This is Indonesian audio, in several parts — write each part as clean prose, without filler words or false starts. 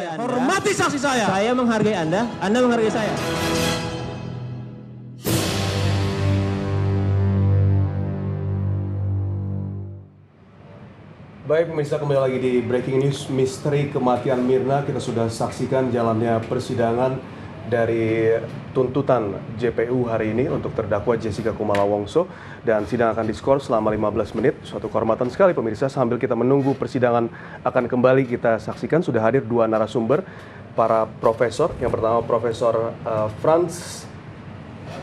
Anda. Hormati saksi saya. Saya menghargai Anda menghargai saya. Baik pemirsa, kembali lagi di Breaking News. Misteri kematian Mirna. Kita sudah saksikan jalannya persidangan dari tuntutan JPU hari ini untuk terdakwa Jessica Kumala Wongso, dan sidang akan diskors selama 15 menit. Suatu kehormatan sekali pemirsa. Sambil kita menunggu persidangan akan kembali kita saksikan, sudah hadir dua narasumber, para profesor. Yang pertama Profesor Frans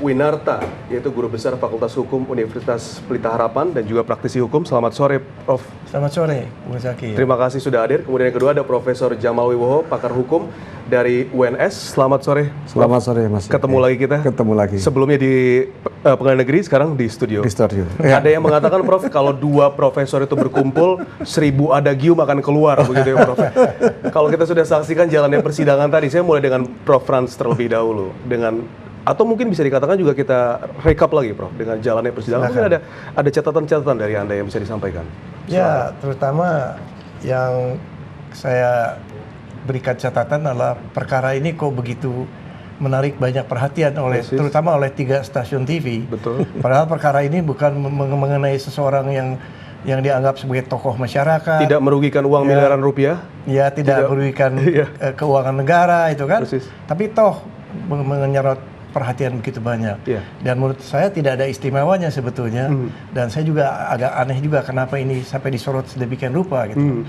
Winarta, yaitu Guru Besar Fakultas Hukum Universitas Pelita Harapan dan juga praktisi hukum. Selamat sore, Prof. Selamat sore, Bung Zaki. Terima kasih sudah hadir. Kemudian yang kedua ada Profesor Jamal Wibowo, pakar hukum dari UNS. Selamat sore. Selamat sore, Mas. Ketemu lagi kita. Ketemu lagi. Sebelumnya di Pengadilan Negeri, sekarang di studio. Di studio. Ada yang mengatakan, Prof, kalau dua profesor itu berkumpul, 1000 adagium akan keluar, begitu ya, Prof. Kalau kita sudah saksikan jalannya persidangan tadi, saya mulai dengan Prof Frans terlebih dahulu. Atau mungkin bisa dikatakan juga kita recap lagi, Prof, dengan jalannya persidangan. Mungkin ada catatan-catatan dari Anda yang bisa disampaikan. Ya, terutama yang saya berikan catatan adalah perkara ini kok begitu menarik banyak perhatian terutama oleh 3 stasiun TV. Betul. Padahal perkara ini bukan mengenai seseorang yang dianggap sebagai tokoh masyarakat. Tidak merugikan uang miliaran rupiah. Ya, tidak merugikan keuangan negara itu kan. Persis. Tapi toh menyerot perhatian begitu banyak. Dan menurut saya tidak ada istimewanya sebetulnya. Dan saya juga agak aneh juga kenapa ini sampai disorot sedemikian rupa gitu.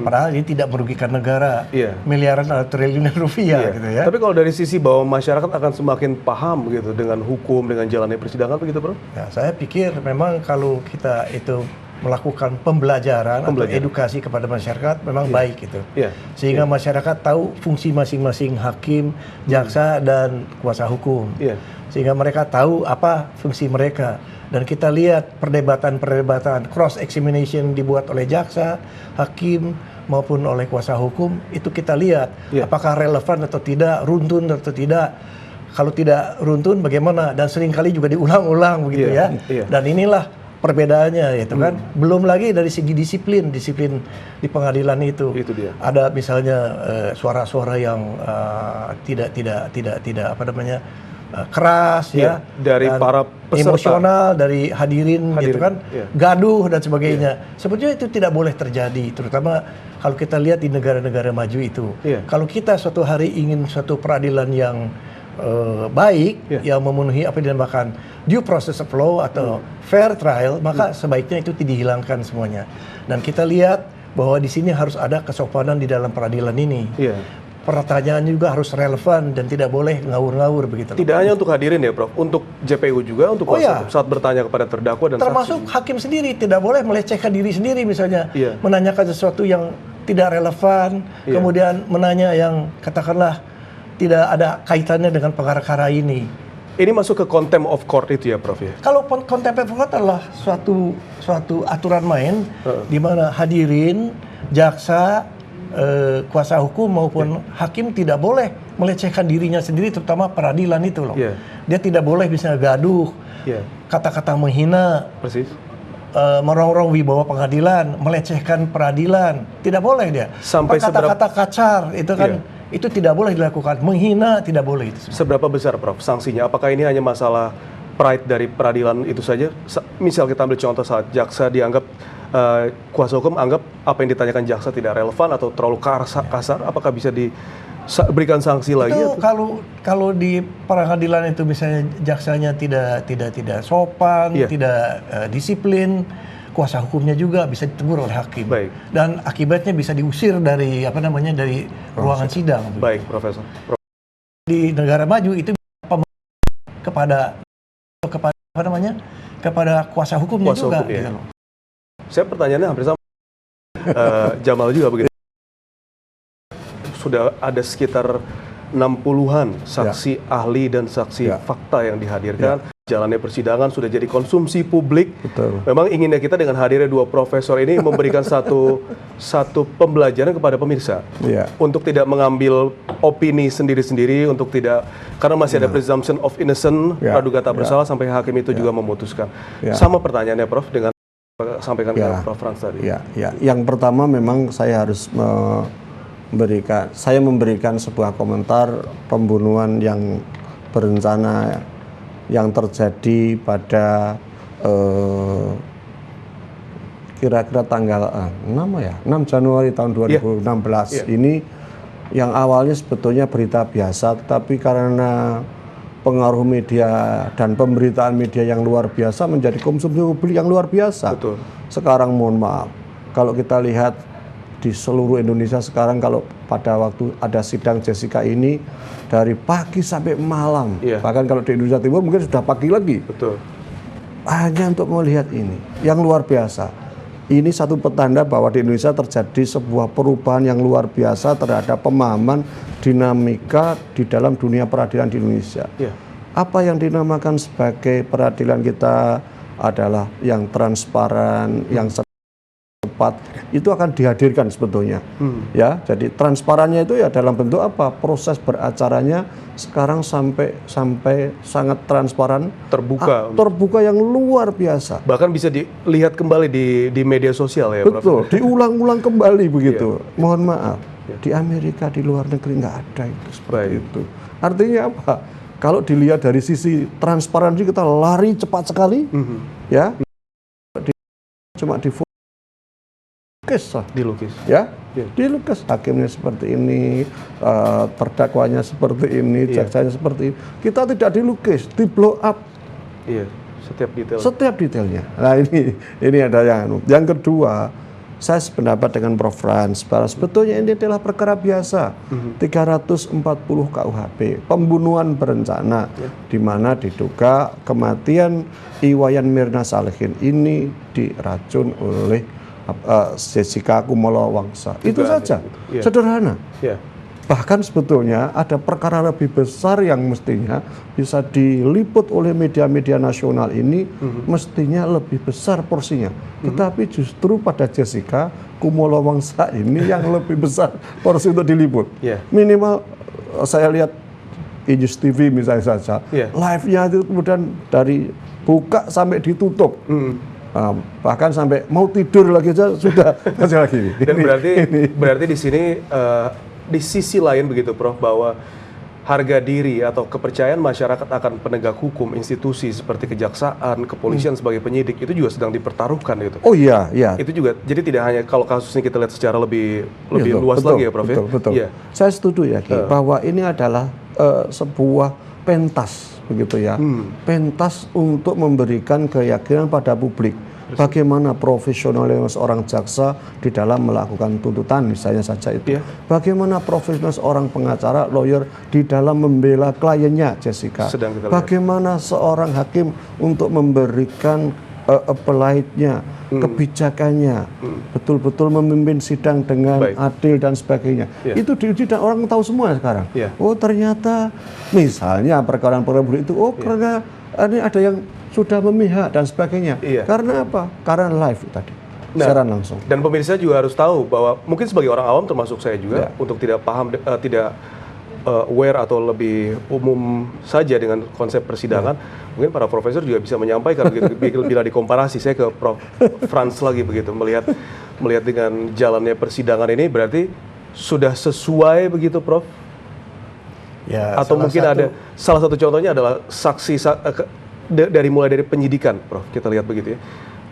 Padahal ini tidak merugikan negara miliaran atau triliunan rupiah gitu ya. Tapi kalau dari sisi bahwa masyarakat akan semakin paham gitu dengan hukum, dengan jalannya persidangan begitu, Bro? Ya, saya pikir memang kalau kita itu melakukan pembelajaran atau edukasi kepada masyarakat memang baik gitu. Sehingga masyarakat tahu fungsi masing-masing hakim, jaksa, dan kuasa hukum. Sehingga mereka tahu apa fungsi mereka. Dan kita lihat perdebatan-perdebatan cross-examination dibuat oleh jaksa, hakim, maupun oleh kuasa hukum, itu kita lihat apakah relevan atau tidak, runtun atau tidak. Kalau tidak runtun bagaimana, dan seringkali juga diulang-ulang begitu ya. Dan inilah perbedaannya itu kan. Belum lagi dari segi disiplin di pengadilan itu. Itu dia. Ada misalnya suara-suara yang tidak apa namanya keras ya dari para peserta, emosional dari hadirin gitu kan, gaduh dan sebagainya. Sebetulnya itu tidak boleh terjadi, terutama kalau kita lihat di negara-negara maju itu. Kalau kita suatu hari ingin suatu peradilan yang baik, yang memenuhi apa yang dinamakan due process of law atau fair trial, maka sebaiknya itu dihilangkan semuanya. Dan kita lihat bahwa di sini harus ada kesopanan di dalam peradilan ini. Pertanyaannya juga harus relevan dan tidak boleh ngawur-ngawur begitu. Tidak hanya untuk hadirin ya, Prof, untuk JPU juga, untuk kuasa hukum saat bertanya kepada terdakwa dan termasuk saksi. Hakim sendiri tidak boleh melecehkan diri sendiri misalnya, menanyakan sesuatu yang tidak relevan, kemudian menanya yang katakanlah tidak ada kaitannya dengan perkara ini. Ini masuk ke contempt of court itu ya, Prof ya? Kalau contempt of court adalah suatu aturan main di mana hadirin, jaksa, kuasa hukum maupun hakim tidak boleh melecehkan dirinya sendiri, terutama peradilan itu loh. Dia tidak boleh bisa gaduh, kata-kata menghina, merongrong wibawa pengadilan, melecehkan peradilan, tidak boleh dia. Sampai kata-kata kasar itu kan. Itu tidak boleh dilakukan, menghina tidak boleh itu. Seberapa besar, Prof, sanksinya? Apakah ini hanya masalah pride dari peradilan itu saja? Misal kita ambil contoh saat jaksa dianggap, kuasa hukum anggap apa yang ditanyakan jaksa tidak relevan atau terlalu kasar, apakah bisa diberikan sanksi lagi? Itu kalau di peradilan itu misalnya jaksanya tidak sopan, tidak disiplin, kuasa hukumnya juga bisa ditegur oleh hakim. Dan akibatnya bisa diusir dari dari ruangan sidang. Baik, Profesor. Di negara maju itu kepada kuasa hukumnya juga. Gitu loh. Saya pertanyaannya hampir sama. Jamal juga begitu. Sudah ada sekitar 60-an saksi ahli dan saksi fakta yang dihadirkan. Jalannya persidangan sudah jadi konsumsi publik. Memang inginnya kita dengan hadirnya dua profesor ini memberikan satu pembelajaran kepada pemirsa untuk tidak mengambil opini sendiri-sendiri, untuk tidak, karena masih ada presumption of innocent, praduga tak bersalah sampai hakim itu juga memutuskan. Sama pertanyaannya, Prof, dengan sampaikan ke Prof Frans tadi. Yang pertama memang saya harus saya memberikan sebuah komentar pembunuhan yang berencana yang terjadi pada kira-kira tanggal 6 Januari tahun 2016 ini, yang awalnya sebetulnya berita biasa, tetapi karena pengaruh media dan pemberitaan media yang luar biasa menjadi konsumsi publik yang luar biasa. Betul. Sekarang mohon maaf, kalau kita lihat di seluruh Indonesia sekarang, kalau pada waktu ada sidang Jessica ini dari pagi sampai malam, bahkan kalau di Indonesia Timur mungkin sudah pagi lagi. Betul. Hanya untuk melihat ini, yang luar biasa. Ini satu petanda bahwa di Indonesia terjadi sebuah perubahan yang luar biasa terhadap pemahaman dinamika di dalam dunia peradilan di Indonesia. Apa yang dinamakan sebagai peradilan kita adalah yang transparan, yang tepat, itu akan dihadirkan sebetulnya. Ya, jadi transparannya itu ya dalam bentuk apa? Proses beracaranya sekarang sampai sangat transparan, terbuka yang luar biasa. Bahkan bisa dilihat kembali di media sosial ya, Prof. Betul, diulang-ulang kembali begitu. Mohon maaf, di Amerika, di luar negeri nggak ada itu seperti itu. Artinya apa? Kalau dilihat dari sisi transparansi kita lari cepat sekali, ya, cuma dilukis, ya, dilukis. Hakimnya seperti ini, terdakwanya seperti ini, jaksanya seperti ini. Kita tidak dilukis, di blow up. Iya, setiap detailnya. Nah ini ada yang kedua. Saya sependapat dengan Prof. Frans, bahwa sebetulnya ini adalah perkara biasa. 340 KUHP, pembunuhan berencana, di mana diduga kematian Iwayan Mirna Salihin ini diracun oleh Jessica Kumolo Wangsa. Itu saja, sederhana. Bahkan sebetulnya ada perkara lebih besar yang mestinya bisa diliput oleh media-media nasional ini, mestinya lebih besar porsinya. Tetapi justru pada Jessica Kumolo Wangsa ini yang lebih besar porsi untuk diliput. Minimal saya lihat News TV misalnya saja, live-nya itu kemudian dari buka sampai ditutup. Bahkan sampai mau tidur lagi aja sudah masih lagi. Dan berarti di sini di sisi lain begitu, Prof, bahwa harga diri atau kepercayaan masyarakat akan penegak hukum, institusi seperti kejaksaan, kepolisian sebagai penyidik itu juga sedang dipertaruhkan gitu. Oh iya. Itu juga, jadi tidak hanya kalau kasus ini kita lihat secara lebih luas lagi ya, Prof. Betul. Saya setuju ya, Ki, bahwa ini adalah sebuah pentas begitu ya, pentas untuk memberikan keyakinan pada publik. Bagaimana profesionalisme seorang jaksa di dalam melakukan tuntutan misalnya saja itu. Bagaimana profesional seorang pengacara, lawyer di dalam membela kliennya Jessica. Bagaimana seorang hakim untuk memberikan appellate-nya, kebijakannya, betul-betul memimpin sidang dengan adil dan sebagainya. Itu diuji dan orang tahu semua sekarang. Oh ternyata misalnya perkara-perkara itu, karena ini ada yang sudah memihak dan sebagainya. Karena apa? Karena live tadi, siaran langsung. Dan pemirsa juga harus tahu bahwa mungkin sebagai orang awam termasuk saya juga, untuk tidak paham, tidak aware atau lebih umum saja dengan konsep persidangan, mungkin para profesor juga bisa menyampaikan begitu, bila dikomparasi. Saya ke Prof. Frans lagi begitu, melihat dengan jalannya persidangan ini berarti sudah sesuai begitu, Prof? Ya, atau mungkin ada salah satu contohnya adalah saksi mulai dari penyidikan, Prof. Kita lihat begitu ya.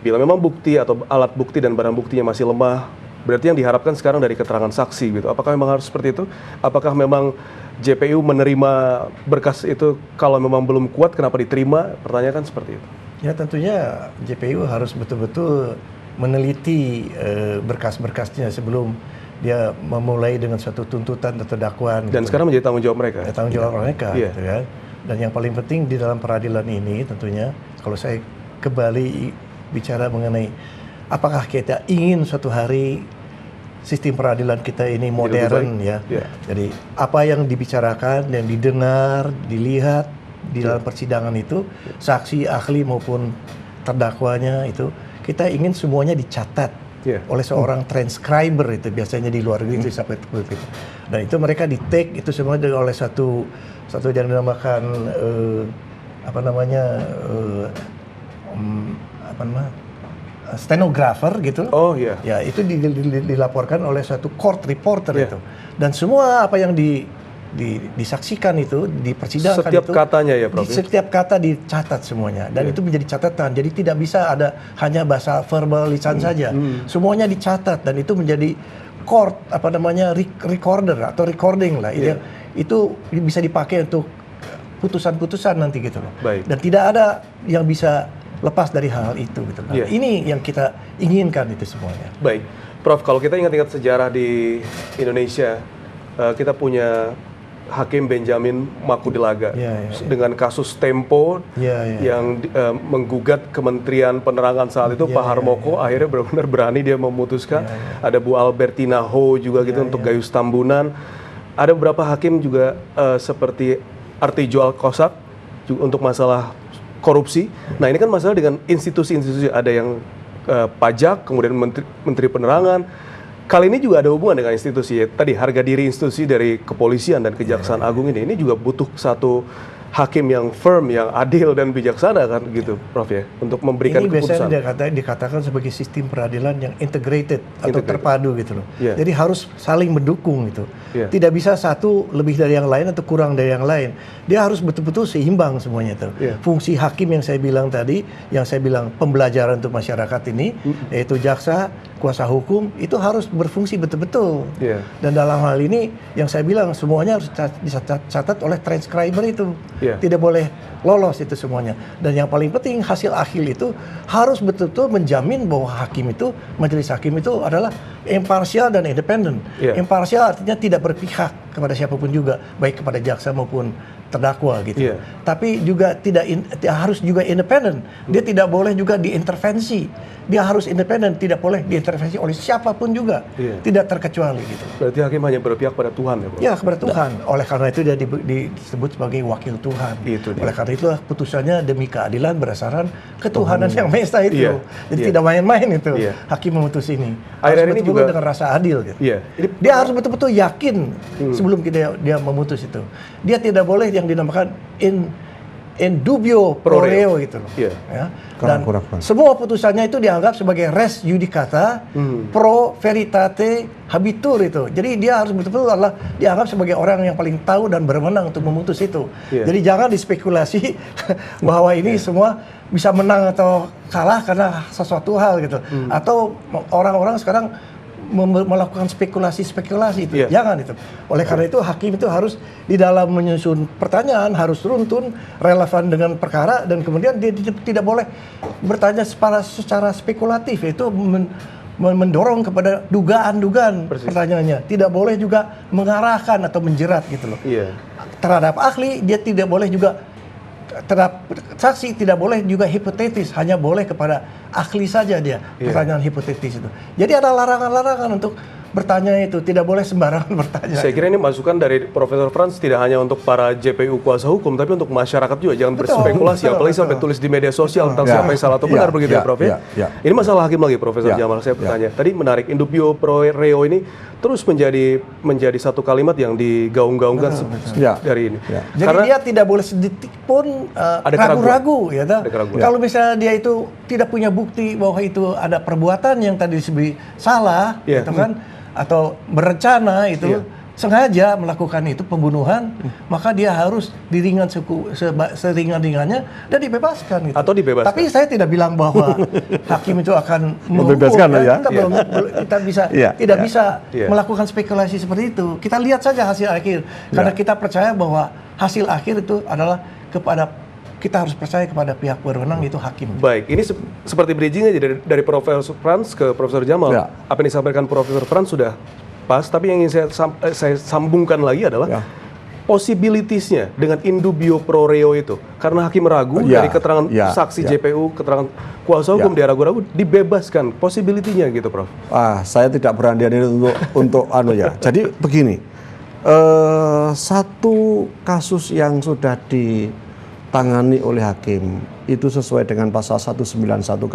Bila memang bukti atau alat bukti dan barang buktinya masih lemah, berarti yang diharapkan sekarang dari keterangan saksi gitu. Apakah memang harus seperti itu? Apakah memang JPU menerima berkas itu kalau memang belum kuat, kenapa diterima? Pertanyaan kan seperti itu. Ya tentunya JPU harus betul-betul meneliti berkas-berkasnya sebelum dia memulai dengan suatu tuntutan atau dakwaan. Dan sekarang menjadi tanggung jawab mereka. Tanggung jawab mereka, gitu kan. Dan yang paling penting di dalam peradilan ini tentunya, kalau saya kembali bicara mengenai apakah kita ingin suatu hari sistem peradilan kita ini modern ya. Jadi apa yang dibicarakan, yang didengar, dilihat di dalam persidangan itu, saksi, ahli maupun terdakwanya itu, kita ingin semuanya dicatat oleh seorang transcriber itu biasanya di luar negeri sampai itu. Dan itu mereka di take itu semua oleh satu yang dinamakan stenografer gitu. Oh iya. Ya itu dilaporkan oleh suatu court reporter itu. Dan semua apa yang disaksikan itu, dipersidangan setiap itu, katanya ya, Prof. Setiap kata dicatat semuanya dan itu menjadi catatan. Jadi tidak bisa ada hanya bahasa verbal lisan saja. Semuanya dicatat dan itu menjadi court recorder atau recording lah. Itu bisa dipakai untuk putusan-putusan nanti gitu loh. Baik. Dan tidak ada yang bisa lepas dari hal itu gitu. Nah, ini yang kita inginkan itu semuanya. Baik. Prof, kalau kita ingat-ingat sejarah di Indonesia, kita punya Hakim Benjamin Makudilaga dengan kasus Tempo yang menggugat Kementerian Penerangan saat itu, Pak Harmoko akhirnya benar-benar berani dia memutuskan. Ada Bu Albertina Ho juga gitu untuk Gayus Tambunan. Ada beberapa hakim juga seperti Artijo Alkosak juga untuk masalah korupsi. Nah ini kan masalah dengan institusi-institusi, ada yang pajak, kemudian Menteri Penerangan. Kali ini juga ada hubungan dengan institusi, tadi harga diri institusi dari kepolisian dan Kejaksaan Agung ini juga butuh satu hakim yang firm, yang adil dan bijaksana kan gitu, Prof ya, untuk memberikan keputusan. Ini biasanya dikatakan sebagai sistem peradilan yang integrated atau terpadu gitu loh. Jadi harus saling mendukung gitu. Tidak bisa satu lebih dari yang lain atau kurang dari yang lain. Dia harus betul-betul seimbang semuanya itu. Fungsi hakim yang saya bilang tadi, yang saya bilang pembelajaran untuk masyarakat ini, yaitu jaksa, kuasa hukum, itu harus berfungsi betul-betul. Dan dalam hal ini yang saya bilang semuanya harus dicatat oleh transcriber itu. Tidak boleh lolos itu semuanya. Dan yang paling penting hasil akhir itu harus betul-betul menjamin bahwa hakim itu, majelis hakim itu adalah imparsial dan independen. Imparsial artinya tidak berpihak kepada siapapun juga, baik kepada jaksa maupun terdakwa gitu. Tapi juga harus juga independen. Dia tidak boleh juga diintervensi. Dia harus independen, tidak boleh diintervensi oleh siapapun juga, tidak terkecuali gitu. Berarti hakim hanya berpihak pada Tuhan ya, Bro? Ya, kepada Tuhan. Oleh karena itu dia disebut sebagai wakil Tuhan. Oleh karena itulah putusannya demi keadilan berdasarkan ketuhanan yang Maha Esa itu. Jadi tidak main-main itu hakim memutus ini. Akhir-akhir ini juga dengan rasa adil gitu. Dia harus betul-betul yakin sebelum dia memutus itu. Dia tidak boleh yang dinamakan in dubio pro reo gitu loh. Dan semua putusannya itu dianggap sebagai res judicata pro veritate habitur itu. Jadi dia harus betul-betul adalah dianggap sebagai orang yang paling tahu dan berwenang untuk memutus itu. Jadi jangan dispekulasi bahwa ini semua bisa menang atau kalah karena sesuatu hal gitu. Atau orang-orang sekarang melakukan spekulasi itu. Jangan itu. Oleh karena itu hakim itu harus di dalam menyusun pertanyaan harus runtun, relevan dengan perkara, dan kemudian dia tidak boleh bertanya secara spekulatif, itu mendorong kepada dugaan-dugaan pertanyaannya. Tidak boleh juga mengarahkan atau menjerat gitu loh. Terhadap ahli dia tidak boleh juga, terhadap saksi tidak boleh juga hipotetis, hanya boleh kepada ahli saja dia pertanyaan hipotetis itu. Jadi ada larangan-larangan untuk bertanya itu, tidak boleh sembarangan bertanya. Saya kira ini masukan dari Profesor Frans tidak hanya untuk para JPU kuasa hukum, tapi untuk masyarakat juga, jangan berspekulasi, apalagi sampai tulis di media sosial tentang siapa yang salah atau benar begitu ya, Prof. Ini masalah hakim lagi, Profesor Jamal, saya bertanya. Tadi menarik, in dubio pro reo ini terus menjadi satu kalimat yang digaung-gaungkan dari ini. Jadi karena dia tidak boleh sedetik pun ragu-ragu ya. Kalau misalnya dia itu tidak punya bukti bahwa itu ada perbuatan yang tadi disebut salah, gitu kan, atau berencana itu sengaja melakukan itu pembunuhan, maka dia harus seringan-ringannya dan dibebaskan gitu. Atau dibebaskan. Tapi saya tidak bilang bahwa hakim itu akan membebaskan ya. Kita tidak bisa melakukan spekulasi seperti itu. Kita lihat saja hasil akhir, karena kita percaya bahwa hasil akhir itu adalah kita harus percaya kepada pihak berwenang, itu hakim. Baik, ini seperti bridging aja dari Profesor Frans ke Profesor Jamal. Apa yang disampaikan Profesor Frans sudah pas, tapi yang ingin saya sambungkan lagi adalah possibilities-nya dengan in dubio pro reo itu. Karena hakim ragu dari keterangan saksi JPU, keterangan kuasa hukum dia ragu-ragu, dibebaskan. Possibility-nya gitu, Prof. Saya tidak berani untuk Jadi begini, satu kasus yang sudah ditangani oleh hakim itu sesuai dengan pasal 191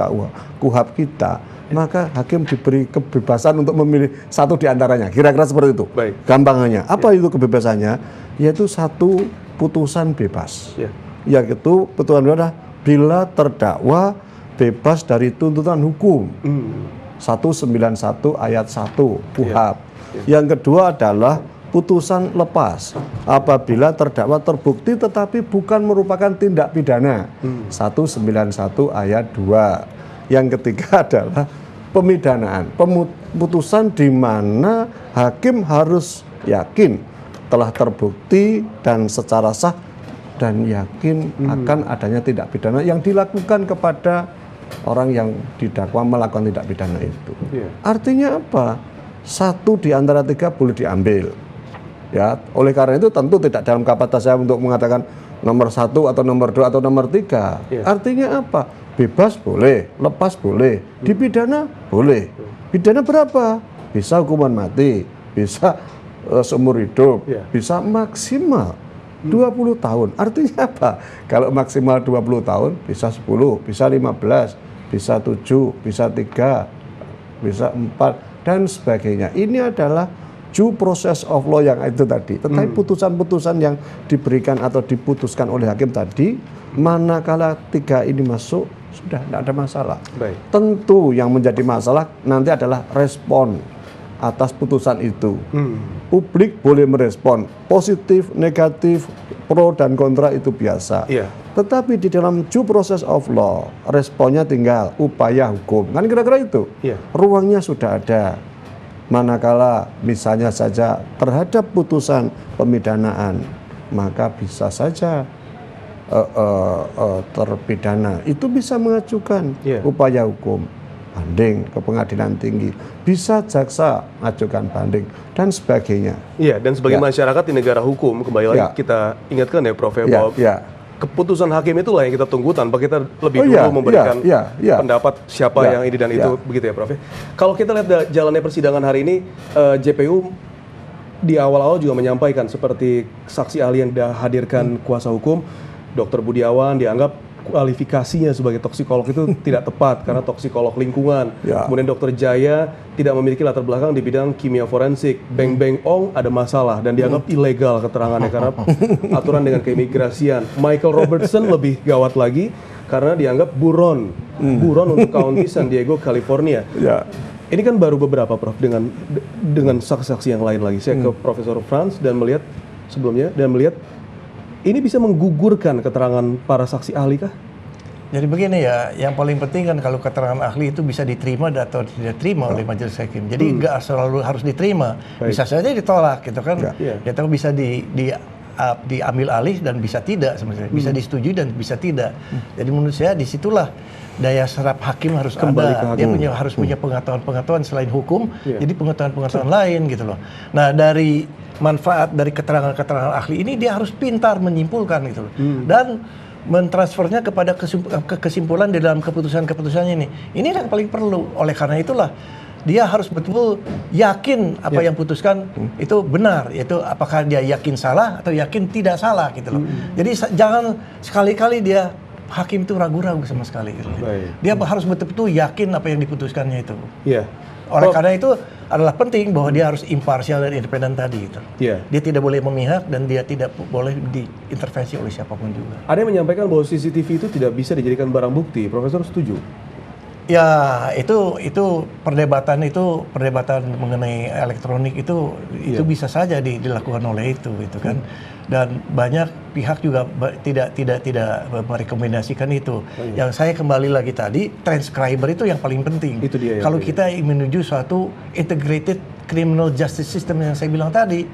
KUHP kita, maka hakim diberi kebebasan untuk memilih satu di antaranya. Kira-kira seperti itu. Gampangannya. Apa itu kebebasannya? Yaitu satu putusan bebas. Yaitu putusan bebas bila terdakwa bebas dari tuntutan hukum. 191 ayat 1 KUHP. Yang kedua adalah putusan lepas apabila terdakwa terbukti tetapi bukan merupakan tindak pidana. 191 ayat 2. Yang ketiga adalah pemidanaan, putusan di mana hakim harus yakin telah terbukti dan secara sah dan yakin akan adanya tindak pidana yang dilakukan kepada orang yang didakwa melakukan tindak pidana itu. Artinya apa? 1 di antara 3 boleh diambil. Ya, oleh karena itu tentu tidak dalam kapasitas saya untuk mengatakan nomor 1 atau nomor 2 atau nomor 3. Artinya apa? Bebas boleh, lepas boleh, dipidana boleh. Pidana berapa? Bisa hukuman mati, bisa seumur hidup, bisa maksimal 20 tahun. Artinya apa? Kalau maksimal 20 tahun bisa 10, bisa 15, bisa 7, bisa 3, bisa 4 dan sebagainya. Ini adalah due process of law yang itu tadi. Tetapi putusan-putusan yang diberikan atau diputuskan oleh hakim tadi, manakala 3 ini masuk, sudah tidak ada masalah. Tentu yang menjadi masalah nanti adalah respon atas putusan itu. Publik boleh merespon positif, negatif, pro dan kontra itu biasa. Tetapi di dalam due process of law, responnya tinggal upaya hukum. Kan kira-kira itu. Ruangnya sudah ada. Manakala misalnya saja terhadap putusan pemidanaan, maka bisa saja terpidana itu bisa mengajukan upaya hukum banding ke pengadilan tinggi, bisa jaksa mengajukan banding dan sebagainya. Dan sebagai masyarakat di negara hukum, kembali lagi kita ingatkan ya Prof, bahwa keputusan hakim itulah yang kita tunggu tanpa kita lebih dulu memberikan pendapat siapa yang ini dan itu, begitu ya Prof. Kalau kita lihat jalannya persidangan hari ini, JPU di awal-awal juga menyampaikan seperti saksi ahli yang dihadirkan kuasa hukum, Dr. Budiawan dianggap kualifikasinya sebagai toksikolog itu tidak tepat karena toksikolog lingkungan. Kemudian Dr. Jaya tidak memiliki latar belakang di bidang kimia forensik. Beng Beng Ong ada masalah dan dianggap ilegal keterangannya karena aturan dengan keimigrasian. Michael Robertson lebih gawat lagi karena dianggap buron untuk County San Diego, California. Ini kan baru beberapa Prof dengan saksi-saksi yang lain lagi. Saya ke Profesor Franz dan melihat sebelumnya dan melihat ini bisa menggugurkan keterangan para saksi ahli kah? Jadi begini ya, yang paling penting kan kalau keterangan ahli itu bisa diterima atau tidak diterima oleh majelis hakim. Jadi nggak selalu harus diterima, bisa saja ditolak gitu kan. Ya tahu bisa diambil alih dan bisa tidak sebenarnya, bisa disetujui dan bisa tidak. Jadi menurut saya disitulah daya serap hakim harus ada. Dia harus punya pengetahuan selain hukum, jadi pengetahuan lain gitu loh. Nah dari manfaat dari keterangan-keterangan ahli ini dia harus pintar menyimpulkan gitu loh. Dan mentransfernya kepada kesimpulan di dalam keputusan-keputusannya ini. Ini yang paling perlu. Oleh karena itulah dia harus betul-betul yakin apa yang putuskan itu benar, yaitu apakah dia yakin salah atau yakin tidak salah gitu loh. Jadi jangan sekali-kali dia hakim itu ragu-ragu sama sekali gitu. Dia harus betul-betul yakin apa yang diputuskannya itu. Oleh karena itu adalah penting bahwa dia harus imparsial dan independen tadi gitu. Dia tidak boleh memihak dan dia tidak boleh diintervensi oleh siapapun juga. Ada yang menyampaikan bahwa CCTV itu tidak bisa dijadikan barang bukti. Profesor setuju? Ya itu perdebatan mengenai elektronik itu bisa saja dilakukan oleh itu gitu kan. Dan banyak pihak juga tidak merekomendasikan itu. Yang saya kembali lagi tadi, transcriber itu yang paling penting. Itu dia. Kalau kita menuju suatu integrated criminal justice system yang saya bilang tadi,